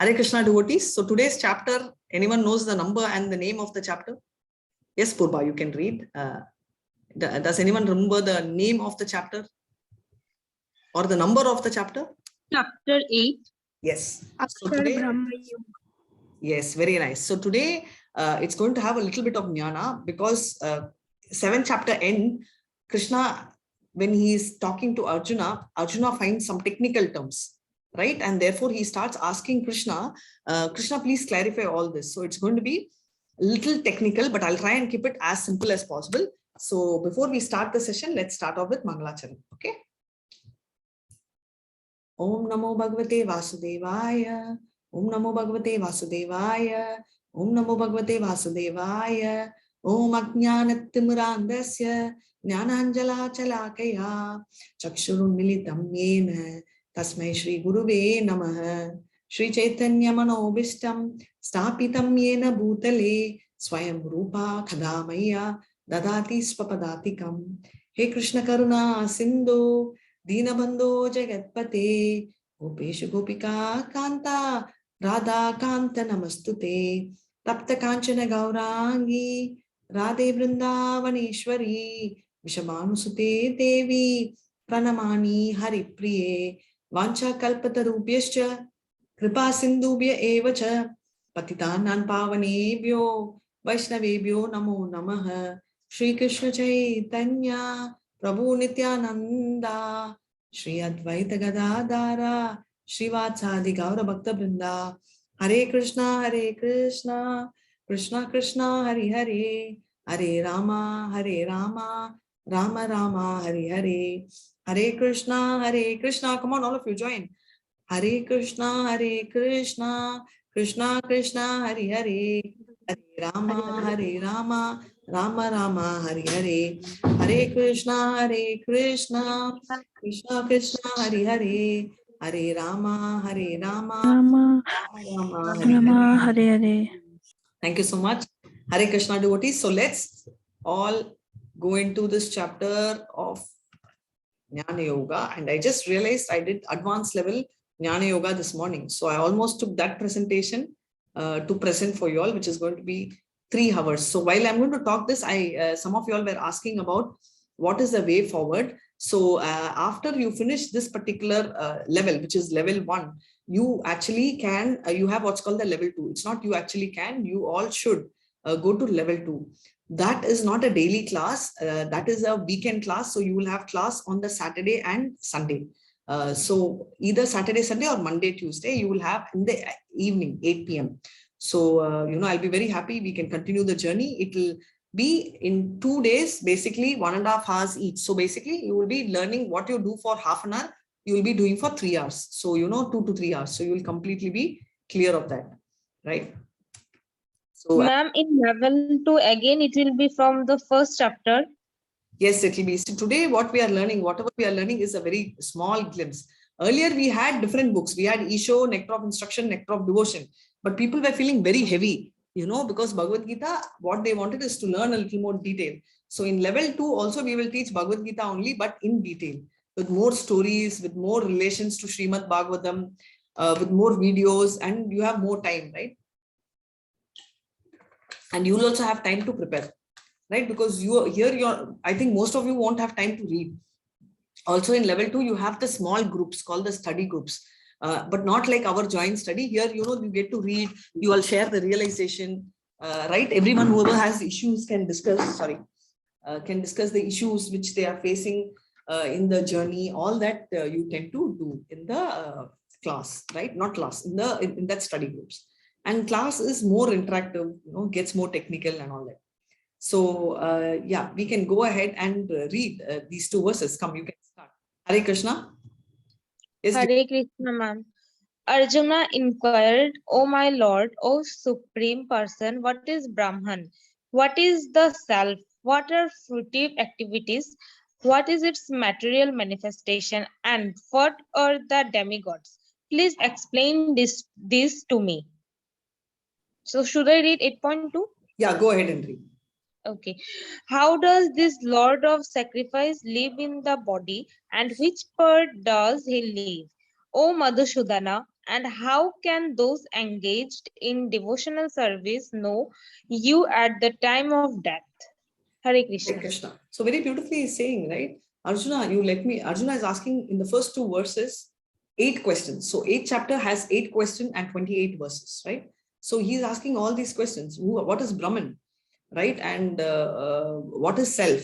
Hare Krishna devotees. So today's chapter, anyone knows the number and the name of the chapter? Yes, Purba, you can read. Does anyone remember the name of the chapter or the number of the chapter? Chapter 8. Yes. So Akshara today, Brahma. yes, very nice. So today it's going to have a little bit of jnana because 7th chapter end, Krishna, when he is talking to Arjuna, Arjuna finds some technical terms, right? And therefore he starts asking Krishna, Krishna, please clarify all this. So it's going to be a little technical, but I'll try and keep it as simple as possible. So before we start the session, let's start off with Mangalacharan. Okay. Om Namo Bhagavate Vasudevaya. Om Namo Bhagavate Vasudevaya. Om Namo Bhagavate Vasudevaya. Om Ajnanatimirandasya Jnananjala Chalakaya Chakshurun Militam Yena Tasmai Shri Guruve Namaha Shri Chaitanya Manobishtam Stapitam Yena Bhutale Swayam Rupa Khadamaya Dadati Swapadatikam. He Krishna Karuna Sindhu Dinabandho Jagatpate Gopeshu Gopika Kanta Radha Kanta Namastute Tapta Kanchana Gaurangi Radhe Vrindavaneshwari Vishamanusute Devi Pranamani Haripriye Vancha Kalpatarubhyascha Kripa Sindhubhya Evacha Patitanan Pavanebhyo Vaishnavebhyo Namo Namaha Shri Krishna Chaitanya Prabhu Nityananda, Shri Advaita Gadadara, Shri Vatsadi Gaura Bhakta Brinda, Hare Krishna, Krishna Krishna, Hare Hare, Hare Rama, Rama Rama, Hare Hare, Hare Krishna. Come on, all of you join. Hare Krishna, Krishna Krishna, Hare Hare, Hare Rama, Rama Rama, Hare Hare, Hare Krishna, Krishna Krishna, Hare Hare, Hare Rama, Rama Rama, Hare Hare. Thank you so much. Hare Krishna devotees. So let's all go into this chapter of Jnana Yoga. And I just realized I did advanced level Jnana Yoga this morning. So I almost took that presentation to present for you all, which is going to be 3 hours. So while I'm going to talk this, some of you all were asking about what is the way forward. So after you finish this particular level, which is level 1, you actually can, you have what's called the level 2. It's not you actually can, you all should go to level 2. That is not a daily class. That is a weekend class. So you will have class on the Saturday and Sunday. So either Saturday, Sunday or Monday, Tuesday, you will have in the evening, 8 p.m. So, I'll be very happy. We can continue the journey. It will be in 2 days, basically 1.5 hours each. So basically you will be learning what you do for half an hour. You will be doing for 3 hours. So, 2 to 3 hours. So you will completely be clear of that, right? So, ma'am, in level 2, again, it will be from the first chapter. Yes, it will be. So today, what we are learning, whatever we are learning is a very small glimpse. Earlier, we had different books. We had Isho, Nectar of Instruction, Nectar of Devotion. But people were feeling very heavy, because Bhagavad Gita, what they wanted is to learn a little more detail. So in level 2, also we will teach Bhagavad Gita only, but in detail, with more stories, with more relations to Srimad Bhagavatam, with more videos, and you have more time, right? And you will also have time to prepare. Right, because I think most of you won't have time to read. Also in level 2, you have the small groups called the study groups, but not like our joint study. Here, you get to read, you all share the realization, right? Everyone, whoever has issues can discuss, can discuss the issues which they are facing in the journey. All that you tend to do in the class, right? Not class, in that study groups. And class is more interactive, gets more technical and all that. So, yeah, we can go ahead and read these 2 verses. Come, you can start. Hare Krishna. Yes, Hare Krishna, ma'am. Arjuna inquired, O my Lord, O Supreme Person, what is Brahman? What is the self? What are fruitive activities? What is its material manifestation? And what are the demigods? Please explain this to me. So should I read 8.2? Yeah, go ahead and read. Okay. How does this Lord of Sacrifice live in the body, and which part does he live? O Madhusudana, And how can those engaged in devotional service know you at the time of death? Hare Hare Krishna. Krishna. So very beautifully he's saying, right? Arjuna, Arjuna is asking in the first two verses, 8 questions. So 8 chapter has 8 questions and 28 verses, right? So he's asking all these questions. What is Brahman, right? And what is self?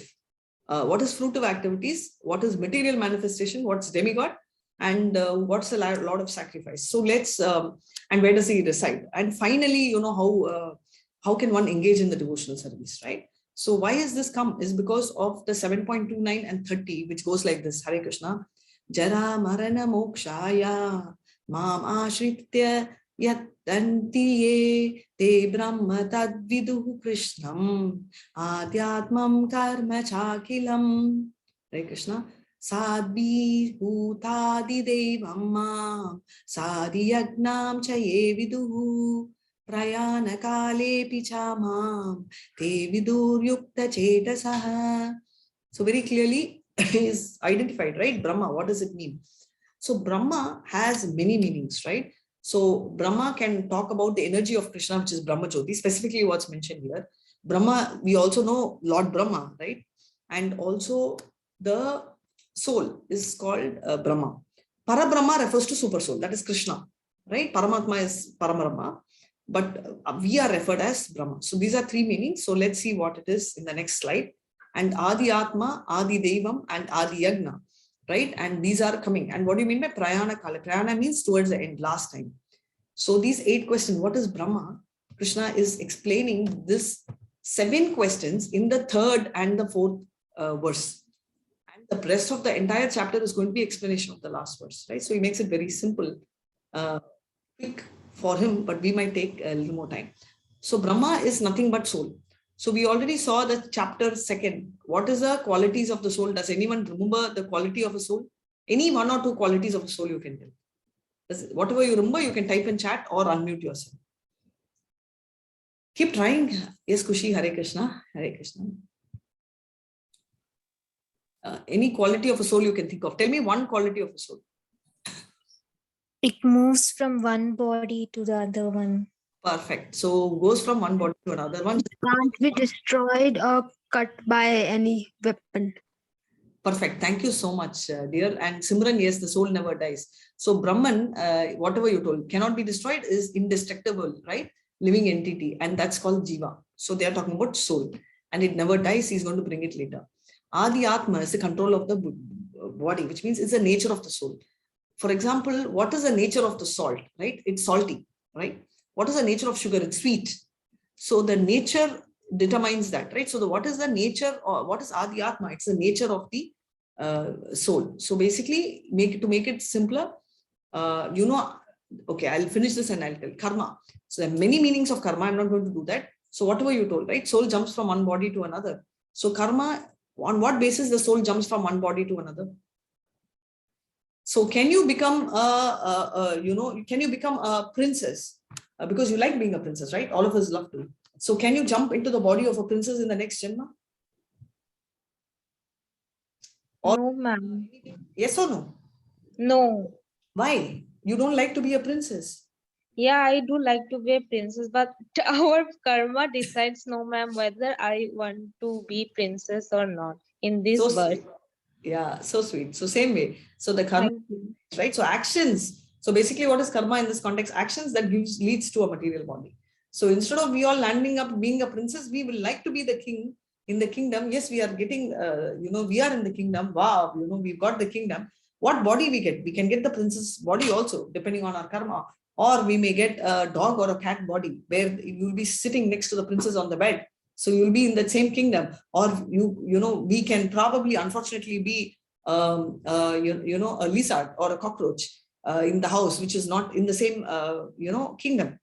What is fruitive activities? What is material manifestation? What's demigod? And what's a lot of sacrifice? So let's, and where does he reside? And finally, how can one engage in the devotional service, right? So why has this come? Is because of the 7.29 and 30, which goes like this. Hare Krishna. Jara marana mokshaya mam ashritya yattanti ye te brahma tadviduhu krishnam adhyatmam karma chakilam. Hare Krishna. Sadbi bhutadi devam sadi yagnam chaye viduhu prayana kale pichamam te vidur yukta chetasaha. So very clearly is identified, right? Brahma, what does it mean? So Brahma has many meanings, right? So Brahma can talk about the energy of Krishna, which is Brahma Jyoti, specifically what's mentioned here. Brahma, we also know Lord Brahma, right? And also the soul is called Brahma. Parabrahma refers to super soul, that is Krishna, right? Paramatma is Parabrahma, but we are referred as Brahma. So these are 3 meanings. So let's see what it is in the next slide. And Adi Atma, Adi Devam, and Adi Yagna, right? And these are coming. And what do you mean by Prayana Kala? Prayana means towards the end, last time. So these 8 questions, what is Brahma? Krishna is explaining this 7 questions in the 3rd and the 4th verse. And the rest of the entire chapter is going to be explanation of the last verse, right? So he makes it very simple, quick for him, but we might take a little more time. So Brahma is nothing but soul. So we already saw the chapter 2nd. What is the qualities of the soul? Does anyone remember the quality of a soul? Any 1 or 2 qualities of a soul you can tell. Whatever you remember, you can type in chat or unmute yourself. Keep trying. Yes, Kushi, Hare Krishna. Hare Krishna. Any quality of a soul you can think of. Tell me one quality of a soul. It moves from one body to the other one. Perfect. So goes from one body to another one. Can't be destroyed or cut by any weapon. Perfect. Thank you so much, dear. And Simran, yes, the soul never dies. So Brahman, whatever you told, cannot be destroyed, is indestructible, right? Living entity. And that's called Jiva. So they are talking about soul. And it never dies. He's going to bring it later. Adi Atma is the control of the body, which means it's the nature of the soul. For example, what is the nature of the salt, right? It's salty, right? What is the nature of sugar? It's sweet. So the nature determines that, right? So what is the nature, or what is Adi Atma? It's the nature of the soul. So basically, to make it simpler, okay, I'll finish this and I'll tell karma. So there are many meanings of karma. I'm not going to do that. So whatever you told, right? Soul jumps from one body to another. So karma, on what basis the soul jumps from one body to another? So can you become can you become a princess? Because you like being a princess, right? All of us love to. So can you jump into the body of a princess in the next Janma? No, ma'am. Yes or no? No. Why? You don't like to be a princess? Yeah, I do like to be a princess, but our karma decides, no, ma'am, whether I want to be princess or not in this So birth. sweet. Yeah, so sweet. So same way. So the karma, Thank you. right? So actions. So basically, what is karma in this context? Actions that leads to a material body. So instead of we all landing up being a princess, we will like to be the king in the kingdom. Yes, we are getting, we are in the kingdom. Wow, we've got the kingdom. What body we get? We can get the princess body also, depending on our karma. Or we may get a dog or a cat body where you'll be sitting next to the princess on the bed. So you'll be in that same kingdom. Or we can probably, unfortunately, be a lizard or a cockroach in the house, which is not in the same kingdom,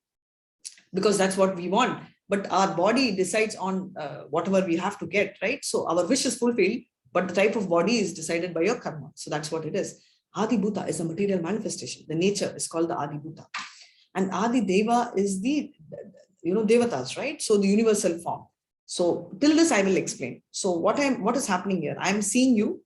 because that's what we want. But our body decides on whatever we have to get, right? So our wish is fulfilled, but the type of body is decided by your karma. So that's what it is. Adi Bhuta is a material manifestation. The nature is called the Adi Bhuta. And Adi Deva is the, Devatas, right? So the universal form. So till this I will explain. So what is happening here? I'm seeing you,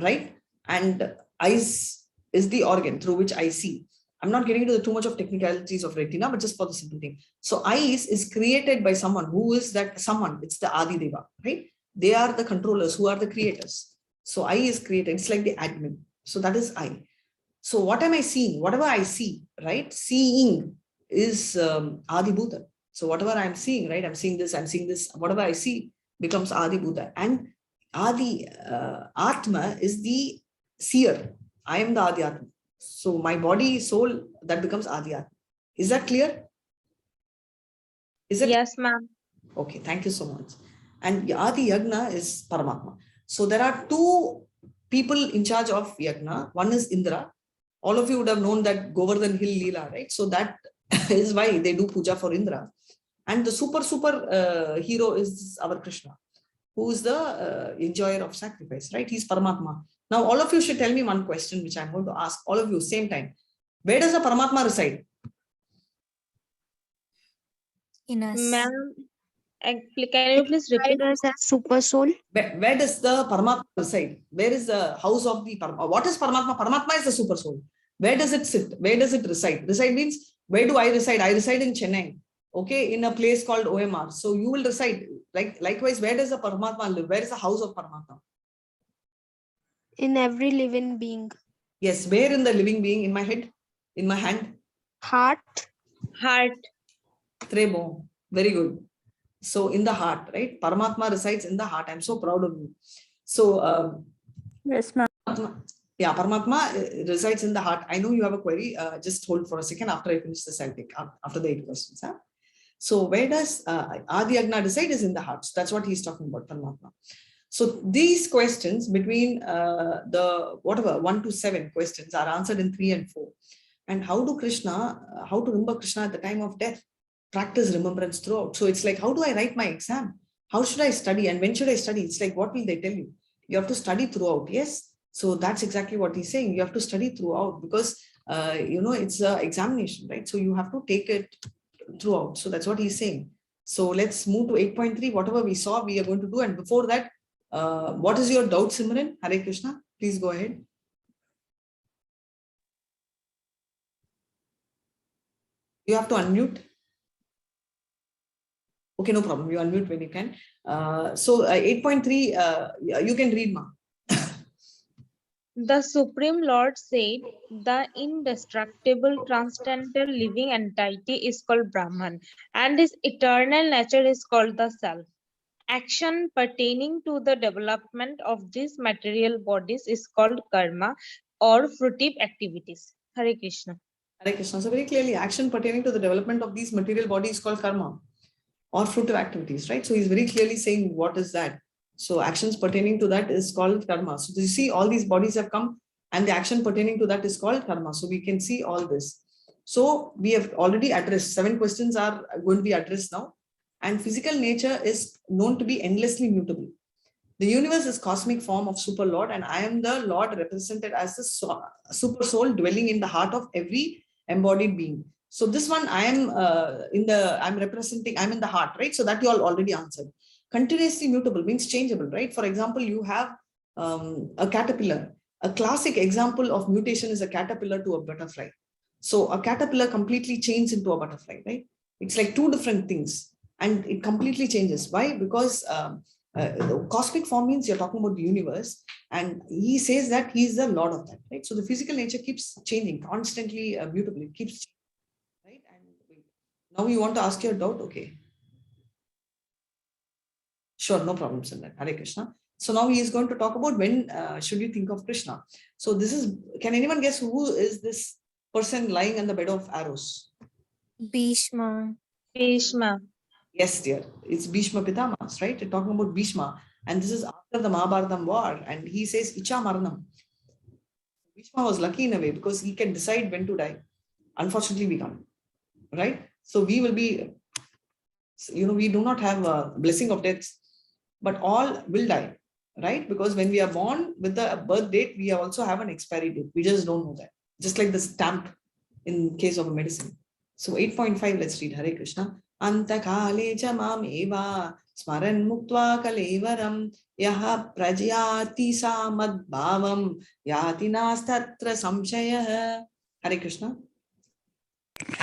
right? And eyes is the organ through which I see. I'm not getting into too much of technicalities of retina, but just for the simple thing. So eyes is created by someone. Who is that someone? It's the Adi Deva, right? They are the controllers who are the creators. So eye is created. It's like the admin. So that is eye. So what am I seeing? Whatever I see, right? Seeing is Adi Bhuta. So whatever I'm seeing, right? I'm seeing this, whatever I see becomes Adi Bhuta. And Adi Atma is the seer. I am the Adi Atma. So my body, soul, that becomes Adi Atma. Is that clear? Is it? Yes, ma'am. Okay, thank you so much. And Adi Yagna is Paramatma. So there are two people in charge of Yagna. One is Indra. All of you would have known that Govardhan Hill Leela, right? So that is why they do puja for Indra. And the super hero is our Krishna, who is the enjoyer of sacrifice, right? He's Paramatma. Now, all of you should tell me one question, which I'm going to ask all of you same time. Where does the Paramatma reside? In us. Ma'am, can you please repeat? Us as super soul. Where does the Paramatma reside? Where is the house of the Paramatma? What is Paramatma? Paramatma is the super soul. Where does it sit? Where does it reside? Reside means, where do I reside? I reside in Chennai, okay, in a place called OMR. So you will reside. Likewise, where does the Paramatma live? Where is the house of Paramatma? In every living being. Yes, where in the living being? In my head? In my hand? Heart. Heart. Très bon. Very good. So in the heart, right? Paramatma resides in the heart. I'm so proud of you. So Yes, ma'am. yeah, Paramatma resides in the heart. I know you have a query. Just hold for a second. After I finish this, I'll take after the 8 questions. Huh? So where does Adi Agna reside? Is in the heart. So that's what he's talking about, Paramatma. So these questions between the whatever 1 to 7 questions are answered in 3 and 4. And how to remember Krishna at the time of death? Practice remembrance throughout. So it's like, how do I write my exam? How should I study? And when should I study? It's like, what will they tell you? You have to study throughout. Yes. So that's exactly what he's saying. You have to study throughout because, it's an examination, right? So you have to take it throughout. So that's what he's saying. So let's move to 8.3. Whatever we saw, we are going to do. And before that, what is your doubt, Simran? Hare Krishna. Please go ahead. You have to unmute. Okay, no problem. You unmute when you can. So 8.3, you can read, ma. The Supreme Lord said, the indestructible, transcendental living entity is called Brahman, and his eternal nature is called the Self. Action pertaining to the development of these material bodies is called karma or fruitive activities. Hare Krishna. Hare Krishna. So very clearly, action pertaining to the development of these material bodies is called karma or fruitive activities, right? So he's very clearly saying what is that. So actions pertaining to that is called karma. So you see all these bodies have come and the action pertaining to that is called karma. So we can see all this. So we have already addressed 7 questions are going to be addressed now. And physical nature is known to be endlessly mutable. The universe is cosmic form of super Lord, and I am the Lord represented as the super soul dwelling in the heart of every embodied being. So this one I am I'm in the heart, right? So that you all already answered. Continuously mutable means changeable, right? For example, you have a caterpillar. A classic example of mutation is a caterpillar to a butterfly. So a caterpillar completely changes into a butterfly, right? It's like 2 different things and it completely changes. Why? Because the cosmic form means you're talking about the universe, and he says that he's the Lord of that, right? So the physical nature keeps changing, constantly mutable. It keeps changing, right? And wait, now you want to ask your doubt? Okay. Sure, no problems in that. Hare Krishna. So now he is going to talk about when should you think of Krishna. So this is, can anyone guess who is this person lying on the bed of arrows? Bhishma. Bhishma. Yes, dear. It's Bhishma Pitamas, right? We're talking about Bhishma. And this is after the Mahabharatam war. And he says, Icha Maranam. Bhishma was lucky in a way because he can decide when to die. Unfortunately, we can't. Right? So we will be, we do not have a blessing of death, but all will die. Right? Because when we are born with the birth date, we also have an expiry date. We just don't know that. Just like the stamp in case of a medicine. So 8.5, let's read. Hare Krishna. Antakale cha mam eva smaran muktva kalevaram yaha prajyati samad bhavam yati nastatra samshayah. Hare Krishna.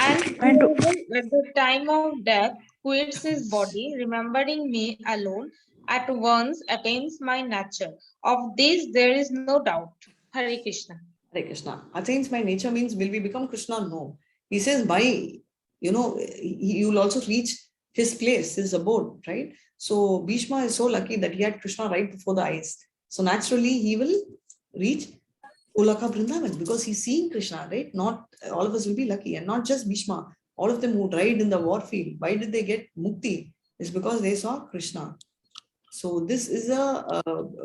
And whoever at the time of death quits his body, remembering me alone, at once attains my nature. Of this there is no doubt. Hare Krishna. Hare Krishna. Attains my nature means will we become Krishna? No. He says by, you will also reach his place, his abode, right? So Bhishma is so lucky that he had Krishna right before the eyes. So naturally he will reach Golaka Vrindavan because he's seeing Krishna, right? Not all of us will be lucky, and not just Bhishma. All of them who died in the war field, why did they get mukti? It's because they saw Krishna. So this is a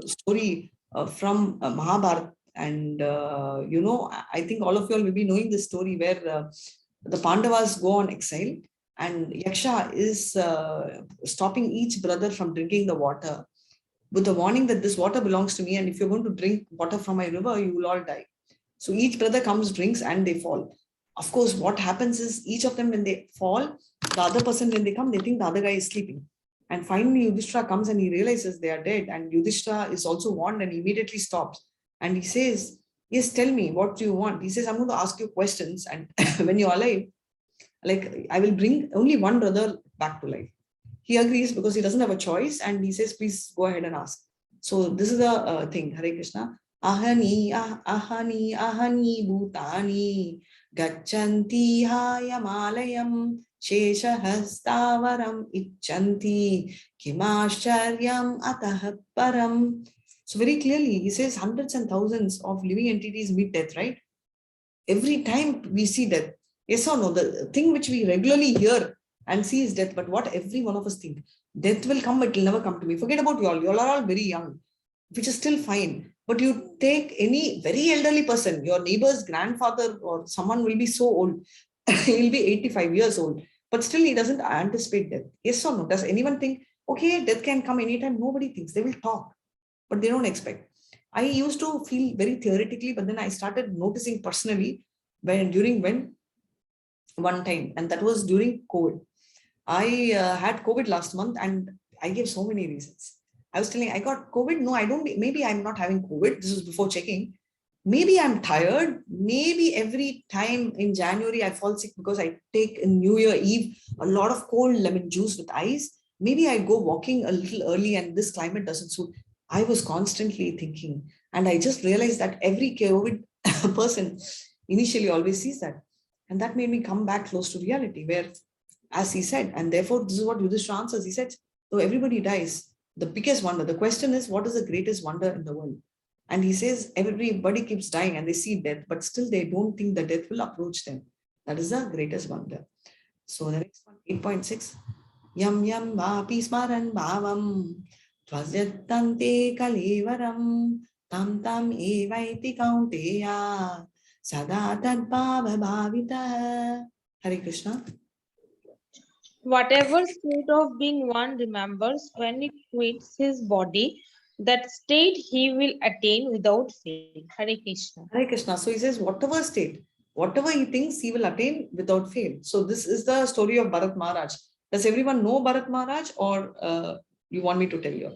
story from Mahabharata, and I think all of you all will be knowing this story where the Pandavas go on exile, and Yaksha is stopping each brother from drinking the water with the warning that this water belongs to me, and if you're going to drink water from my river, you will all die. So each brother comes, drinks, and they fall. Of course, what happens is each of them, when they fall, the other person, when they come, they think the other guy is sleeping. And finally, Yudhishthira comes and he realizes they are dead. And Yudhishthira is also warned and immediately stops. And he says, yes, tell me, what do you want? He says, I'm going to ask you questions. And when you're alive, like I will bring only one brother back to life. He agrees because he doesn't have a choice. And he says, please go ahead and ask. So this is the thing, Hare Krishna. Ahani, ahani, ahani, bhutani, gachanti hayamalayam, sheshahastavaram ichanti, kimascharyam atah param. So very clearly, he says hundreds and thousands of living entities meet death, right? Every time we see death, yes or no, the thing which we regularly hear and see is death, but what every one of us think, death will come, but it will never come to me. Forget about you all are all very young, which is still fine. But you take any very elderly person, your neighbor's grandfather or someone will be so old, he'll be 85 years old, but still he doesn't anticipate death. Yes or no? Does anyone think, okay, death can come anytime? Nobody thinks. They will talk, but they don't expect. I used to feel very theoretically, but then I started noticing personally when one time, and that was during COVID. I had COVID last month and I gave so many reasons. I was telling, I got COVID. No, I don't. Maybe I'm not having COVID. This was before checking. Maybe I'm tired. Maybe every time in January I fall sick because I take in New Year Eve a lot of cold lemon juice with ice. Maybe I go walking a little early and this climate doesn't suit. I was constantly thinking, and I just realized that every COVID person initially always sees that. And that made me come back close to reality where, as he said, and therefore this is what Yudhishthira answers. He said, though everybody dies, the biggest wonder, the question is, what is the greatest wonder in the world? And he says, everybody keeps dying and they see death, but still they don't think the death will approach them. That is the greatest wonder. So the next one, 8.6. Yam yam vapi smaran bhavam tvajyatante kalevaram tam tam evaiti kaunteya sada tad bhava bhavita. Hare Krishna. Whatever state of being one remembers when he quits his body, that state he will attain without fail. Hare Krishna. Hare Krishna. So he says, whatever state, whatever he thinks, he will attain without fail. So this is the story of Bharat Maharaj. Does everyone know Bharat Maharaj, or you want me to tell you?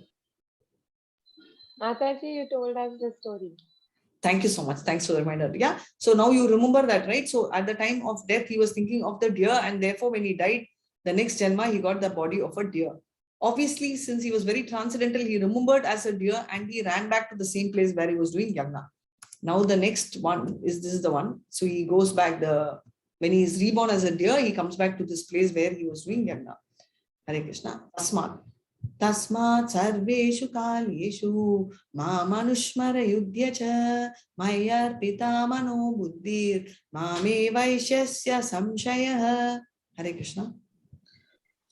Mataji, you told us the story. Thank you so much. Thanks for the reminder. Yeah. So now you remember that, right? So at the time of death, he was thinking of the deer, and therefore when he died, the next Janma, he got the body of a deer. Obviously, since he was very transcendental, he remembered as a deer and he ran back to the same place where he was doing yagna. Now the next one is, this is the one. So he goes back, when he is reborn as a deer, he comes back to this place where he was doing yagna. Hare Krishna. Tasmat sarveshu kaleshu ma manushmara yudhya cha mayar pita mano buddhir mame vaishyasya samshayah. Hare Krishna.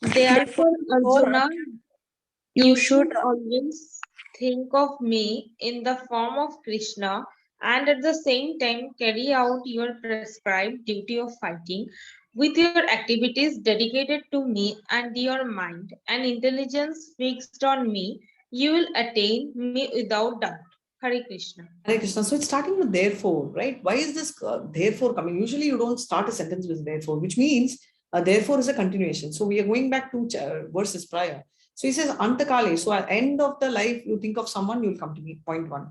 Therefore, Arjuna, you should always think of me in the form of Krishna and at the same time carry out your prescribed duty of fighting with your activities dedicated to me, and your mind and intelligence fixed on me. You will attain me without doubt. Hare Krishna. Hare Krishna. So it's starting with therefore, right? Why is this therefore coming? Usually you don't start a sentence with therefore, which means therefore is a continuation. So we are going back to verses prior. So he says antakale. So at the end of the life, you think of someone, you will come to me. Point 1.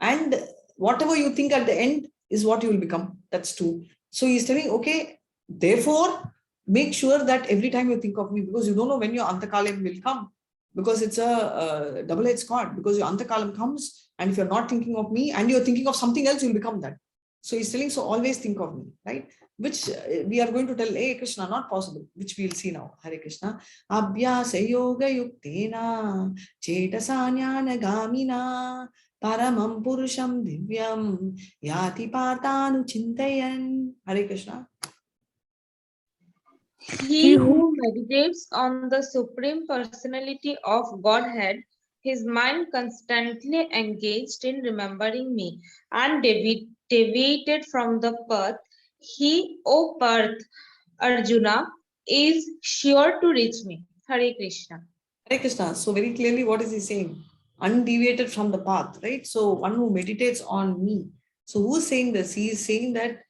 And whatever you think at the end is what you will become. That's 2. So he's telling, okay, Therefore, make sure that every time you think of me, because you don't know when your Antakalam will come, because it's a double-edged sword, because your Antakalam comes, and if you're not thinking of me and you're thinking of something else, you'll become that. So he's telling, so always think of me, right? Which we are going to tell, hey Krishna, not possible, which we'll see now. Hare Krishna. Abhyasa yoga yuktena chetasanyana gamina paramam purusham divyam yati partanu chintayan. Hare Krishna. He who meditates on the Supreme Personality of Godhead, his mind constantly engaged in remembering me and deviated from the path, he, O Parth, Arjuna, is sure to reach me. Hare Krishna. Hare Krishna. So very clearly, what is he saying? Undeviated from the path, right? So one who meditates on me. So who's saying this? He is saying that,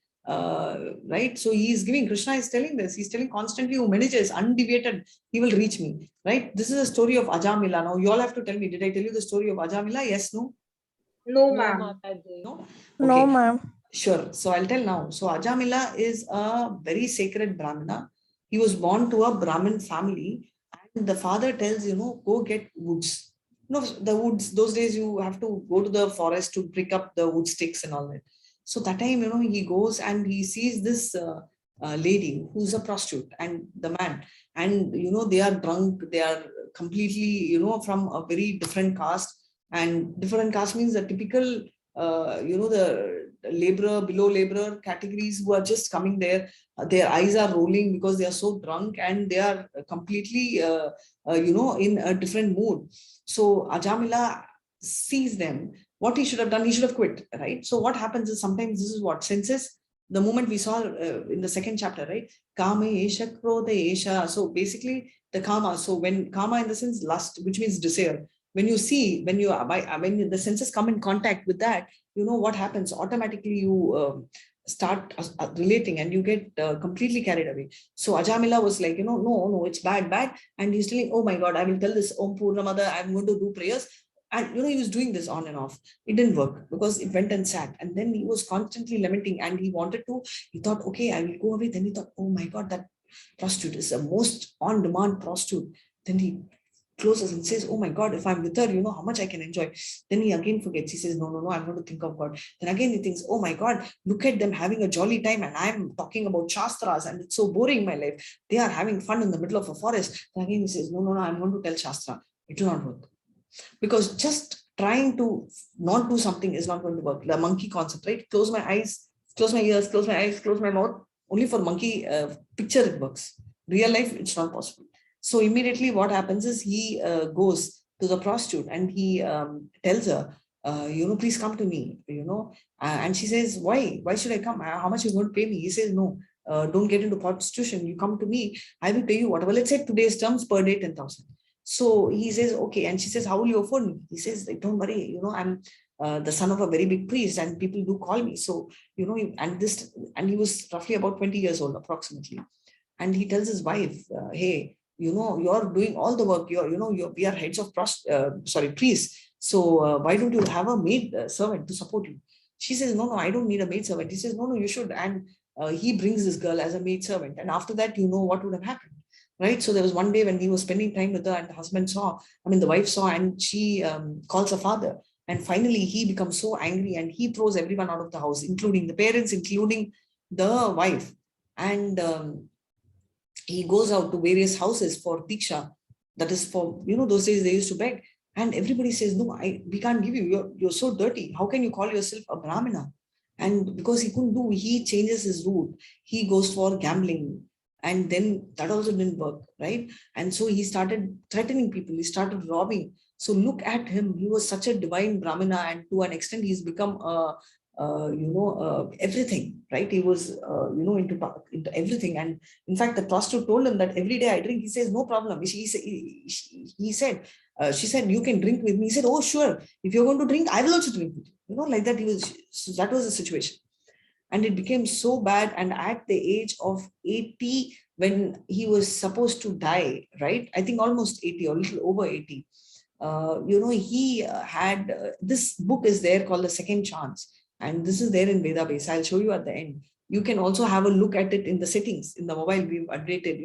right? So he is giving, Krishna is telling this. He's telling constantly who meditates, undeviated, he will reach me, right? This is a story of Ajamila. Now you all have to tell me, did I tell you the story of Ajamila? Yes, no? No, ma'am. No? No, Okay. ma'am. Sure. So I'll tell now. So Ajamila is a very sacred Brahmana. He was born to a Brahmin family, and the father tells, go get woods. The woods, those days you have to go to the forest to pick up the wood sticks and all that. So that time, he goes and he sees this lady who's a prostitute and the man, and, they are drunk. They are completely, from a very different caste, and different caste means the typical, the laborer, below laborer categories who are just coming there. Their eyes are rolling because they are so drunk, and they are completely, in a different mood. So Ajamila sees them. What he should have done, he should have quit, right? So what happens is, sometimes this is what senses. The moment we saw in the second chapter, right? Kama esha krodha esha. So basically the kama. So when kama, in the sense lust, which means desire. When you see, when the senses come in contact with that, what happens? Automatically you start relating, and you get completely carried away. So Ajamila was like, no, it's bad. And he's telling, oh my God, I will tell this Om Purnamada, I'm going to do prayers. And he was doing this on and off. It didn't work because it went and sat. And then he was constantly lamenting, and he thought, okay, I will go away. Then he thought, oh my God, that prostitute is the most on-demand prostitute. Then he closes and says, oh my God, if I'm with her, how much I can enjoy. Then he again forgets. He says, no, I'm going to think of God. Then again he thinks, oh my God, look at them having a jolly time, and I'm talking about Shastras, and it's so boring, my life. They are having fun in the middle of a forest. Then again he says, no, I'm going to tell Shastra. It will not work. Because just trying to not do something is not going to work. The monkey concept, right? Close my eyes, close my ears, close my eyes, close my mouth. Only for monkey picture it works. Real life, it's not possible. So immediately what happens is, he goes to the prostitute, and he tells her, please come to me, and she says, why should I come? How much are you going to pay me? He says, no, don't get into prostitution. You come to me, I will pay you whatever. Let's say today's terms, per day 10,000. So he says, okay. And she says, how will you afford me? He says, don't worry, I'm the son of a very big priest, and people do call me. So, and he was roughly about 20 years old, approximately. And he tells his wife, hey, you're doing all the work. We are heads of priests. So why don't you have a maid servant to support you? She says, no, I don't need a maid servant. He says, no, you should. And he brings this girl as a maid servant. And after that, what would have happened? Right. So there was one day when he was spending time with her, and the wife saw, and she calls her father. And finally, he becomes so angry, and he throws everyone out of the house, including the parents, including the wife. And he goes out to various houses for diksha. That is for, those days they used to beg. And everybody says, no, we can't give you. You're so dirty. How can you call yourself a Brahmana? And because he changes his route. He goes for gambling. And then that also didn't work, right? And so he started threatening people. He started robbing. So look at him. He was such a divine Brahmana, and to an extent, he's become everything, right? He was, into everything. And in fact, the prostitute told him that every day I drink. He says, no problem. She said, you can drink with me. He said, oh, sure. If you're going to drink, I will also drink with you. Like that. So that was the situation. And it became so bad. And at the age of 80, when he was supposed to die, right? I think almost 80 or a little over 80. He had this book is there called The Second Chance. And this is there in Veda base. I'll show you at the end. You can also have a look at it in the settings. In the mobile, we've updated,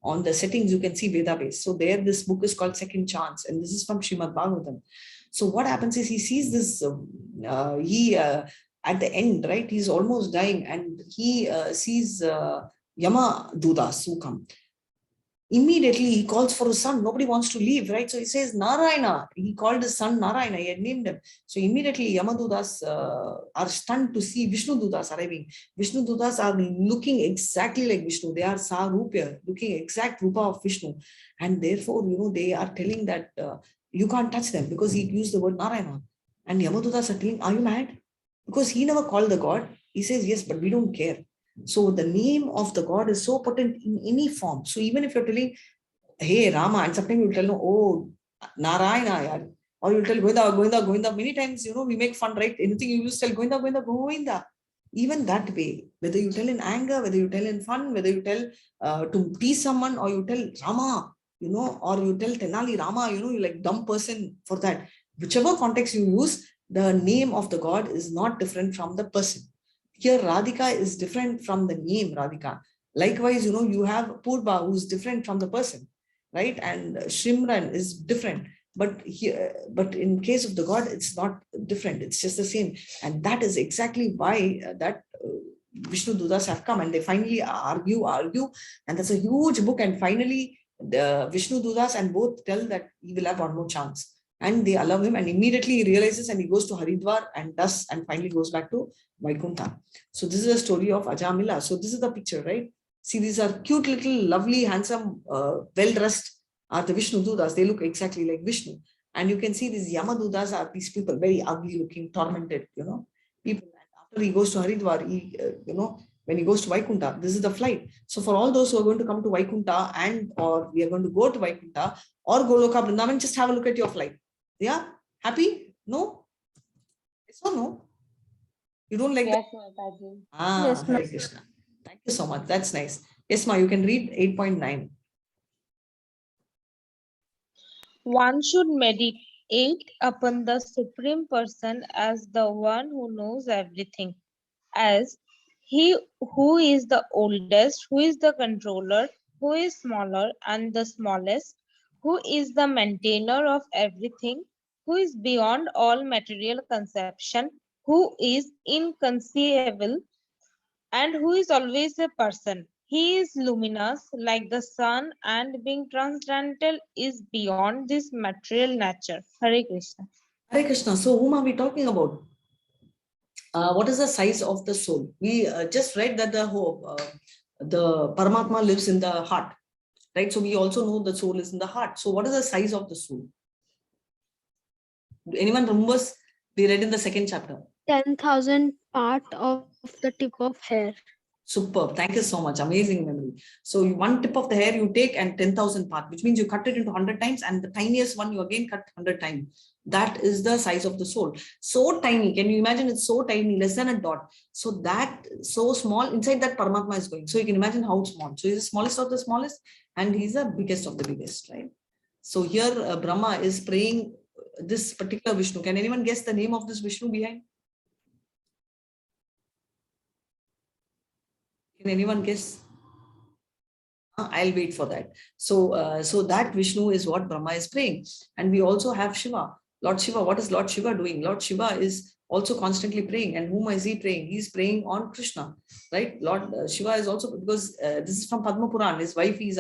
on the settings, you can see Veda base. So there, this book is called Second Chance, and this is from Srimad Bhagavatam. So what happens is he sees this, at the end, right, he's almost dying, and he sees Yama Dudas who come. Immediately he calls for his son. Nobody wants to leave, right? So he says Narayana. He called his son Narayana. He had named him. So immediately Yamadudas are stunned to see Vishnu Dudas arriving. Vishnu Dudas are looking exactly like Vishnu. They are Sarupya, looking exact Rupa of Vishnu. And therefore, they are telling that you can't touch them because he used the word Narayana. And Yamadudas are telling, are you mad? Because he never called the god. He says, yes, but we don't care. So the name of the god is so potent in any form. So even if you're telling, hey, Rama, and sometimes you tell, no, oh, Narayana, or you tell Govinda, Govinda, Govinda. Many times, we make fun, right? Anything you use, tell Govinda, Govinda, Govinda. Even that way, whether you tell in anger, whether you tell in fun, whether you tell to tease someone, or you tell Rama, or you tell Tenali Rama, you're like dumb person for that. Whichever context you use, the name of the god is not different from the person. Here, Radhika is different from the name Radhika. Likewise, you have Purba, who's different from the person, right? And Shrimran is different. But here, but in case of the god, it's not different. It's just the same. And that is exactly why Vishnu Dudas have come, and they finally argue, and that's a huge book. And finally, the Vishnu Dudas and both tell that he will have one more chance. And they allow him, and immediately he realizes, and he goes to Haridwar and does, and finally goes back to Vaikuntha. So this is a story of Ajamila. So this is the picture, right? See, these are cute, little, lovely, handsome, well-dressed are the Vishnu Dudas. They look exactly like Vishnu. And you can see these Yama Dudas are these people, very ugly looking, tormented, people. And after he goes to Haridwar, when he goes to Vaikuntha, this is the flight. So for all those who are going to come to Vaikuntha or we are going to go to Vaikuntha or Goloka Vrindavan, just have a look at your flight. Yeah? Happy? No? Yes or no? You don't like Yes, that? Mataji. Yes, ma'am. Hare Krishna. Thank you so much. That's nice. Yes, Ma, you can read 8.9. One should meditate upon the Supreme Person as the one who knows everything, as he who is the oldest, who is the controller, who is smaller and the smallest, who is the maintainer of everything, who is beyond all material conception, who is inconceivable, and who is always a person. He is luminous like the sun, and being transcendental is beyond this material nature. Hare Krishna. Hare Krishna. So whom are we talking about? What is the size of the soul? We just read that the Paramatma lives in the heart, right? So we also know the soul is in the heart. So what is the size of the soul? Anyone remembers? We read in the second chapter. 10,000 part of the tip of hair. Superb. Thank you so much. Amazing memory. So one tip of the hair you take and 10,000 parts, which means you cut it into 100 times, and the tiniest one you again cut 100 times. That is the size of the soul. So tiny. Can you imagine? It's so tiny, less than a dot. So that so small, inside that Paramatma is going. So you can imagine how small. So he's the smallest of the smallest, and he's the biggest of the biggest, right? So here Brahma is praying this particular Vishnu. Can anyone guess the name of this Vishnu behind? Can anyone guess? I'll wait for that. So, so that Vishnu is what Brahma is praying. And we also have Shiva. Lord Shiva, what is Lord Shiva doing? Lord Shiva is also constantly praying. And whom is he praying? He's praying on Krishna, right? Lord Shiva is also, because this is from Padma Puran. His wife is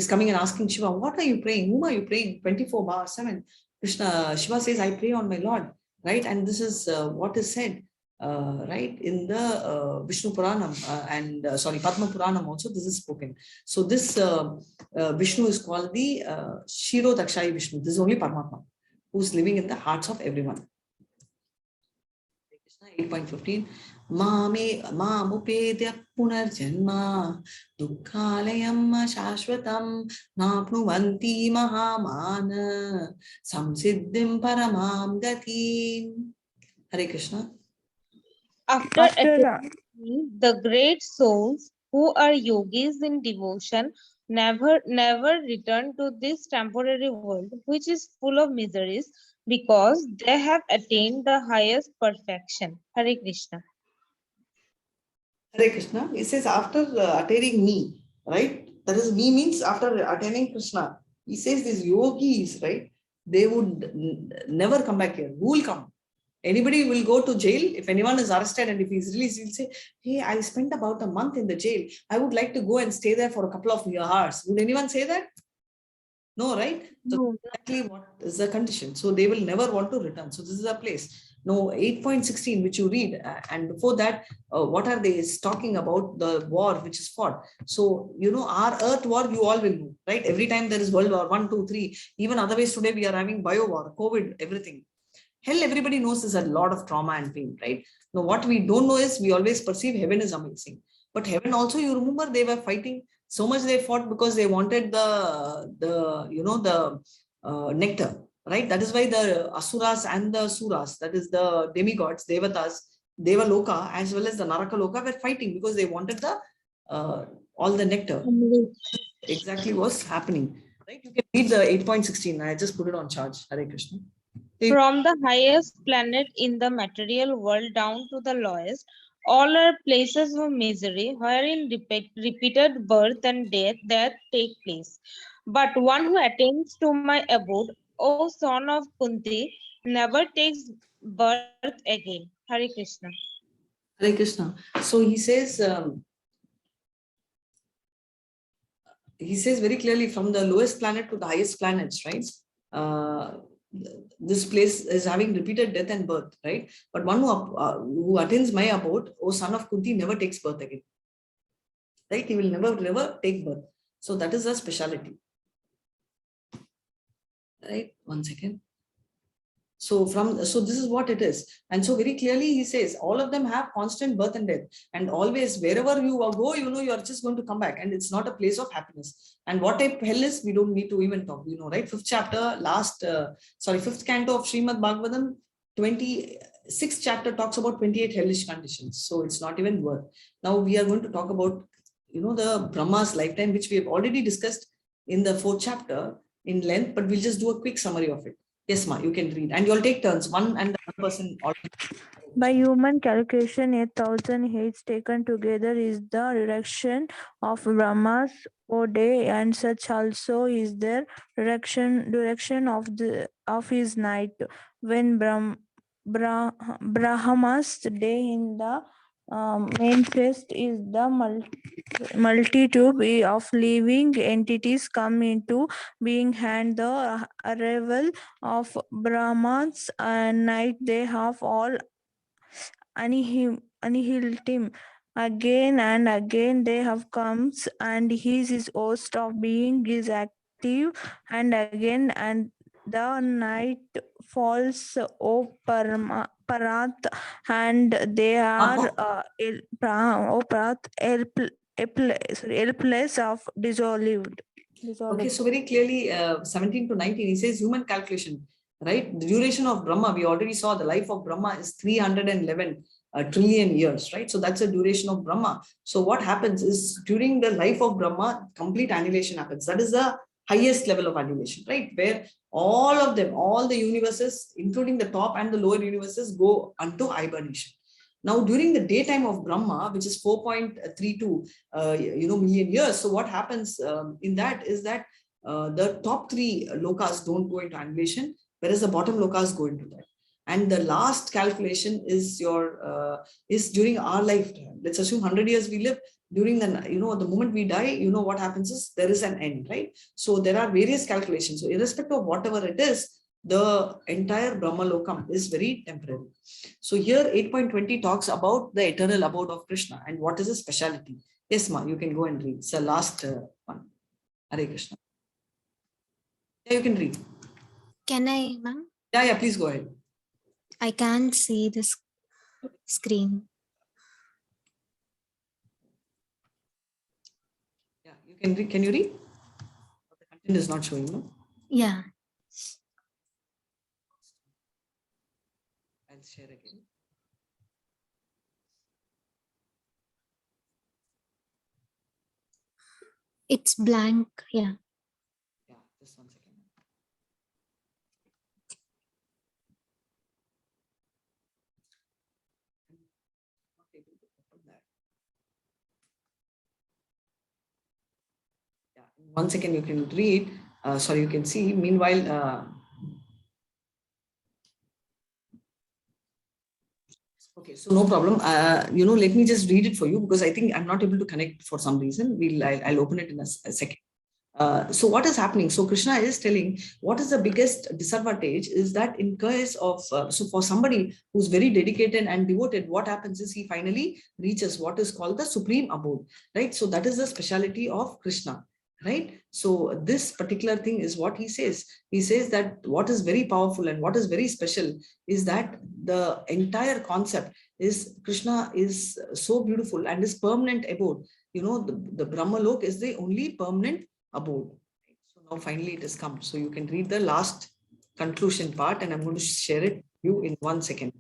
coming and asking Shiva, what are you praying? Whom are you praying? 24/7. Shiva says, I pray on my Lord, right? And this is what is said. Right, in the Vishnu Puranam and sorry, Padma Puranam also this is spoken. So this Vishnu is called the Shiro Dakshayi Vishnu. This is only Paramatma who's living in the hearts of everyone. 8.15 Mamupedya Punarjanma Dukhalayam Shashwatam Napnuvanti Mahamana Samsiddhim Paramam Gatim. Hare Krishna. After attaining the great souls who are yogis in devotion, never return to this temporary world, which is full of miseries, because they have attained the highest perfection. Hare Krishna. Hare Krishna. He says after attaining me, right? That is me means after attaining Krishna. He says these yogis, right? They would never come back here. Who will come? Anybody will go to jail. If anyone is arrested and if he's released, he'll say, hey, I spent about a month in the jail. I would like to go and stay there for a couple of hours. Would anyone say that? No, right? So No. exactly what is the condition. So they will never want to return. So this is a place. No, 8.16, which you read, and before that, what are they is talking about the war which is fought. So, our earth war, you all will know, right? Every time there is World War 1, 2, 3, even otherwise today we are having bio war, COVID, everything. Hell, everybody knows there's a lot of trauma and pain, right? Now, what we don't know is we always perceive heaven is amazing. But heaven also, you remember, they were fighting so much they fought because they wanted the nectar, right? That is why the Asuras and the Suras, that is the demigods, Devatas, Devaloka, as well as the Narakaloka were fighting because they wanted the all the nectar. Exactly what's happening, right? You can read the 8.16. I just put it on charge. Hare Krishna. From the highest planet in the material world down to the lowest, all are places of misery, wherein repeated birth and death take place. But one who attains to my abode, O son of Kunti, never takes birth again. Hare Krishna. Hare Krishna. So he says very clearly from the lowest planet to the highest planets, right? Uh, this place is having repeated death and birth, right? But one who attains my abode, O son of Kunti, never takes birth again, right? He will never take birth. So that is a speciality, right? One second. So this is what it is. And so very clearly he says all of them have constant birth and death, and always wherever you go, you are just going to come back, and it's not a place of happiness. And what type hell is, we don't need to even talk, right? Fifth canto of Srimad Bhagavatam, 26th chapter talks about 28 hellish conditions. So it's not even worth. Now we are going to talk about, the Brahma's lifetime, which we have already discussed in the 4th chapter in length, but we'll just do a quick summary of it. Yes, ma, you can read. And you'll take turns, one and the other person. By human calculation, 1,000 heads taken together is the direction of Brahma's per day, and such also is their direction of his night. When Brahma's day in the manifest is the multitude of living entities come into being, and the arrival of Brahma's night they have all annihiled him. Again and again they have comes, and his host of being is active, and again and the night falls, O Parat, and they are helpless of dissolved. Okay, so very clearly, 17 to 19, he says human calculation, right? The duration of Brahma, we already saw the life of Brahma is 311 trillion years, right? So that's the duration of Brahma. So what happens is during the life of Brahma, complete annihilation happens. That is the highest level of annihilation, right? Where all of them, all the universes, including the top and the lower universes, go unto hibernation. Now, during the daytime of Brahma, which is 4.32 million years, so what happens in that is that the top 3 lokas don't go into annihilation, whereas the bottom lokas go into that. And the last calculation is is during our lifetime. Let's assume 100 years we live. During the moment we die, what happens is there is an end, right? So there are various calculations. So irrespective of whatever it is, the entire Brahma Lokam is very temporary. So here 8.20 talks about the eternal abode of Krishna and what is his speciality. Yes, ma, you can go and read. It's the last one. Hare Krishna. Yeah, you can read. Can I, ma'am? Yeah, please go ahead. I can't see the screen. Yeah, you can read. Can you read? The content is not showing, no? Yeah. I'll share again. It's blank. Yeah. Yeah, just 1 second. Not able to open that. 1 second you can read. Sorry, you can see. Meanwhile, okay, so no problem. Let me just read it for you because I think I'm not able to connect for some reason. I'll open it in a second. So what is happening? So Krishna is telling what is the biggest disadvantage is that in case of, so for somebody who's very dedicated and devoted, what happens is he finally reaches what is called the supreme abode, right? So that is the speciality of Krishna, right? So this particular thing is what he says. He says that what is very powerful and what is very special is that the entire concept is Krishna is so beautiful and his permanent abode. The Brahma Lok is the only permanent abode. So now finally it has come. So you can read the last conclusion part and I'm going to share it with you in 1 second.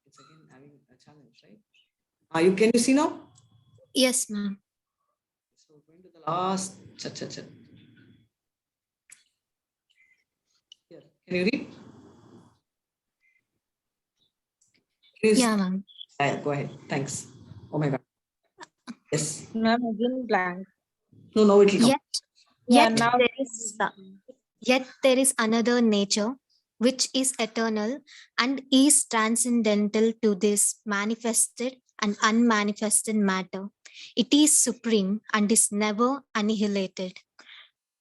It's again having a challenge, right? Can you see now? Yes, ma'am. So going to the last. Here, can you read? Yeah, ma'am. Go ahead. Thanks. Oh my God. Yes. Ma'am, again blank. No, it will come. Yet now there is another nature which is eternal and is transcendental to this manifested and unmanifested matter. It is supreme and is never annihilated.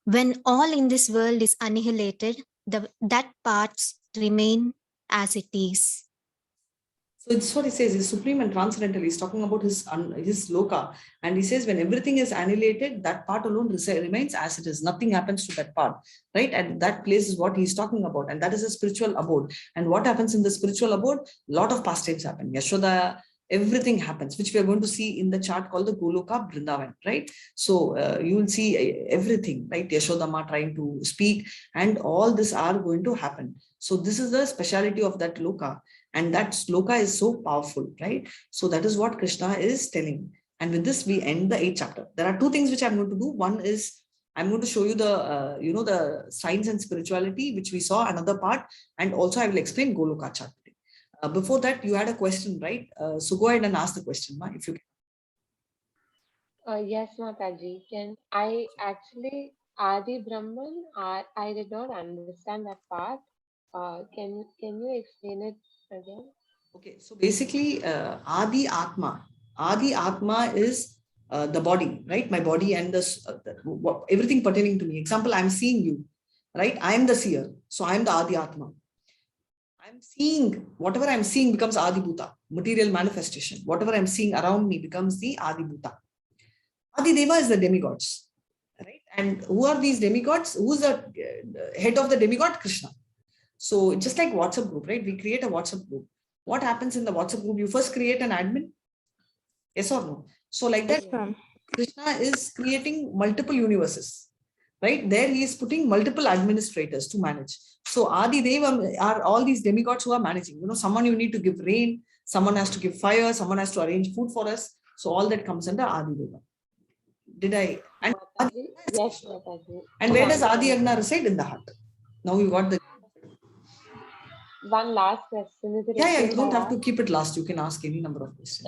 When all in this world is annihilated, that parts remain as it is. So it's what he says, he's supreme and transcendental. He's talking about his loka. And he says when everything is annihilated, that part alone remains as it is. Nothing happens to that part, right? And that place is what he's talking about. And that is a spiritual abode. And what happens in the spiritual abode? A lot of pastimes happen. Yashoda, everything happens, which we are going to see in the chart called the Goloka Vrindavan, right? So you will see everything, right? Yashodama trying to speak and all this are going to happen. So this is the speciality of that loka. And that sloka is so powerful, right? So that is what Krishna is telling. And with this, we end the 8th chapter. There are 2 things which I'm going to do. One is I'm going to show you the, the science and spirituality, which we saw another part. And also I will explain Goloka chart. Before that, you had a question, right? So go ahead and ask the question, Ma, if you can. Yes, Mataji. Can I actually Adi Brahman? I did not understand that part. Can you explain it again? Okay, so basically, Adi Atma is the body, right? My body and everything pertaining to me. Example, I'm seeing you, right? I am the seer, so I am the Adi Atma. I'm seeing, whatever I'm seeing becomes Adi Bhuta, material manifestation. Whatever I'm seeing around me becomes the Adi Bhuta. Adi Deva is the demigods, right? And who are these demigods? Who's the head of the demigod? Krishna. So just like WhatsApp group, right? We create a WhatsApp group. What happens in the WhatsApp group? You first create an admin. Yes or no? So like that, Krishna is creating multiple universes, right? There he is putting multiple administrators to manage. So Adi Deva are all these demigods who are managing. Someone you need to give rain, someone has to give fire, someone has to arrange food for us. So all that comes under Adi Deva. Did I? And Mataji? Yes, Mataji. And where does Adi Agna reside? In the heart. Now you got the. One last question. Is it Yeah, okay you don't if I have to keep it last. You can ask any number of questions.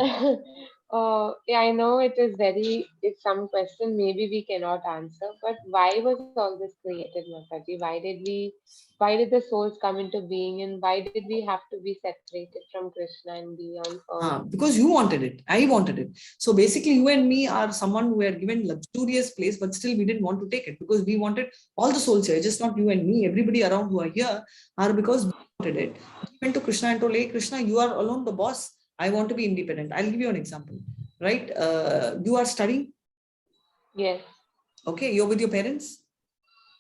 ask? Yeah, I know it's some question maybe we cannot answer, but why was all this created, Mataji? Why did the souls come into being, and why did we have to be separated from Krishna and be on earth? Because you wanted it. I wanted it. So basically, you and me are someone who were given luxurious place, but still we didn't want to take it because we wanted all the souls here, just not you and me. Everybody around who are here are because we wanted it. We went to Krishna and told, hey, Krishna, you are alone the boss. I want to be independent. I'll give you an example, right? You are studying. Yes. Okay, you're with your parents.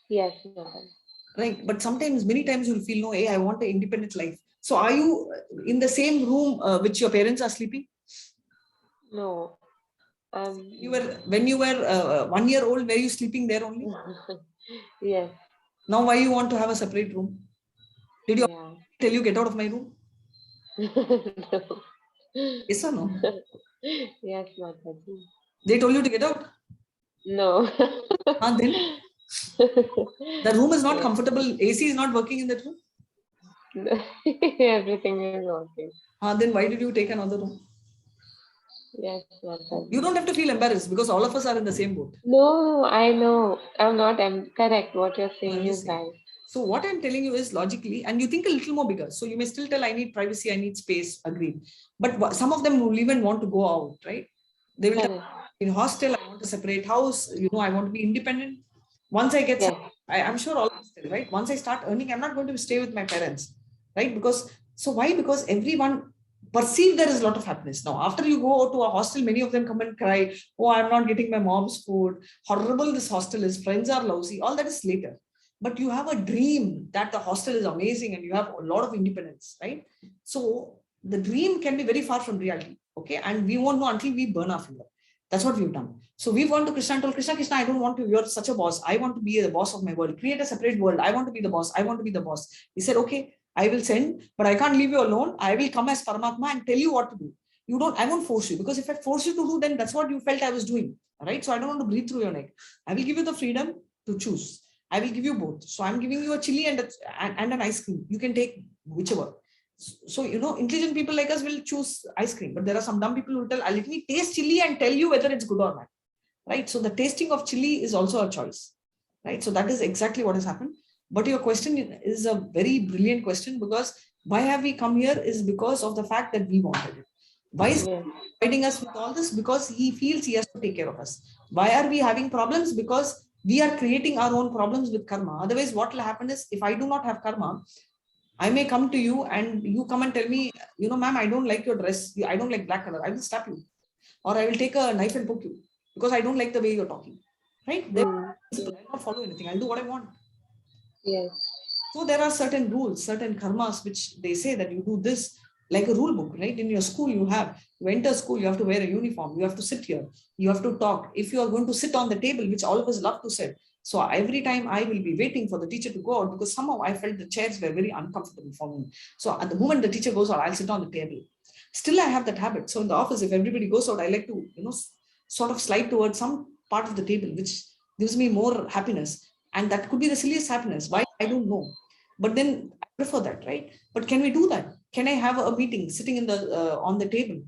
Yes, Mataji. Right, but sometimes, many times you'll feel, no, hey, I want an independent life. So are you in the same room which your parents are sleeping? No. When you were 1 year old, were you sleeping there only? Yes. Now why you want to have a separate room? Did you tell you get out of my room? No. Yes or no? Yes, Mataji. They told you to get out? No. Then? The room is not Yes. comfortable. AC is not working in that room. Everything is working. Then why did you take another room? Yes, Mataji. You don't have to feel embarrassed because all of us are in the same boat. No, I know. I'm not. I'm correct. What you're saying I'm just is saying. right. So what I'm telling you is logically, and you think a little more bigger. So you may still tell, I need privacy, I need space, agreed. But some of them will even want to go out, right? They will tell, Correct. in hostel, I want a separate house, I want to be independent. Once I get, Yes. I'm sure all of us still, right? Once I start earning, I'm not going to stay with my parents, right? Why? Because everyone perceive there is a lot of happiness. Now, after you go to a hostel, many of them come and cry, oh, I'm not getting my mom's food. Horrible this hostel is, friends are lousy. All that is later. But you have a dream that the hostel is amazing and you have a lot of independence, right? So the dream can be very far from reality, okay? And we won't know until we burn our finger. That's what we've done. So we've gone to Krishna and told Krishna, Krishna, I don't want to, you're such a boss. I want to be the boss of my world. Create a separate world. I want to be the boss. I want to be the boss. He said, okay, I will send, but I can't leave you alone. I will come as Paramatma and tell you what to do. I won't force you, because if I force you to do, then that's what you felt I was doing, right? So I don't want to breathe through your neck. I will give you the freedom to choose. I will give you both. So I'm giving you a chili and an ice cream. You can take whichever. So, intelligent people like us will choose ice cream, but there are some dumb people who will tell, let me taste chili and tell you whether it's good or not, right? So the tasting of chili is also a choice, right? So that is exactly what has happened. But your question is a very brilliant question, because why have we come here is because of the fact that we wanted it. Why is he guiding us with all this? Because he feels he has to take care of us. Why are we having problems? Because we are creating our own problems with karma. Otherwise, what will happen is, if I do not have karma, I may come to you and you come and tell me, ma'am, I don't like your dress. I don't like black color. I will slap you. Or I will take a knife and poke you because I don't like the way you're talking. Right? I'll not follow anything. I'll do what I want. Yes. So there are certain rules, certain karmas, which they say that you do this like a rule book, right? In your school, you enter school, you have to wear a uniform. You have to sit here. You have to talk. If you are going to sit on the table, which all of us love to sit. So every time I will be waiting for the teacher to go out, because somehow I felt the chairs were very uncomfortable for me. So at the moment the teacher goes out, I'll sit on the table. Still, I have that habit. So in the office, if everybody goes out, I like to, sort of slide towards some part of the table, which gives me more happiness. And that could be the silliest happiness. Why? I don't know. But then I prefer that, right? But can we do that? Can I have a meeting sitting in the on the table?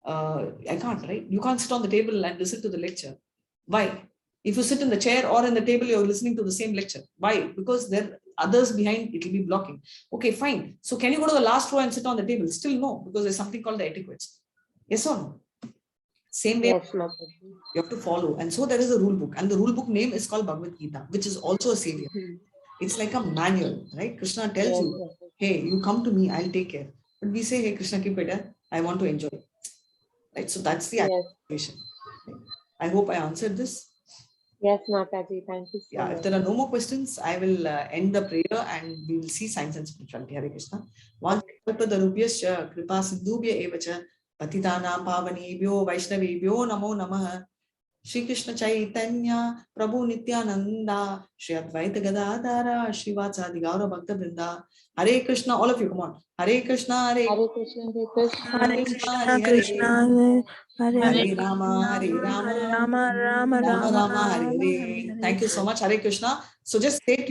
I can't, right? You can't sit on the table and listen to the lecture. Why? If you sit in the chair or in the table, you're listening to the same lecture. Why? Because there are others behind, it will be blocking. Okay, fine. So can you go to the last row and sit on the table? Still no, because there's something called the etiquettes. Yes or no? Same way, Yes, you have to follow. And so there is a rule book. And the rule book name is called Bhagavad Gita, which is also a savior. It's like a manual, right? Krishna tells you, hey, you come to me, I'll take care. But we say, hey, Krishna, keep it, I want to enjoy. Right? So that's the situation. Right? I hope I answered this. Yes, Mataji, thank you so much. If there are no more questions, I will end the prayer and we will see science and spirituality. Hare Krishna. Vanchakalpatarubhyascha kripa sindhubhya evacha patitanam pavanebhyo vaishnavebhyo namo namah. Shri Krishna Chaitanya Prabhu Nityananda Shri Advaita Gadadhara Shri Vatsadi Gaura Bhakta Vrinda. Hare Krishna, all of you, come on. Hare Krishna, Hare Krishna, Hare Krishna. Hare Krishna, Krishna, Hare Rama, Hare Rama, Rama, Rama, Rama Rama, Rama, Hare Rama, Hare. Hare. Thank you so much, Hare Krishna. So just stay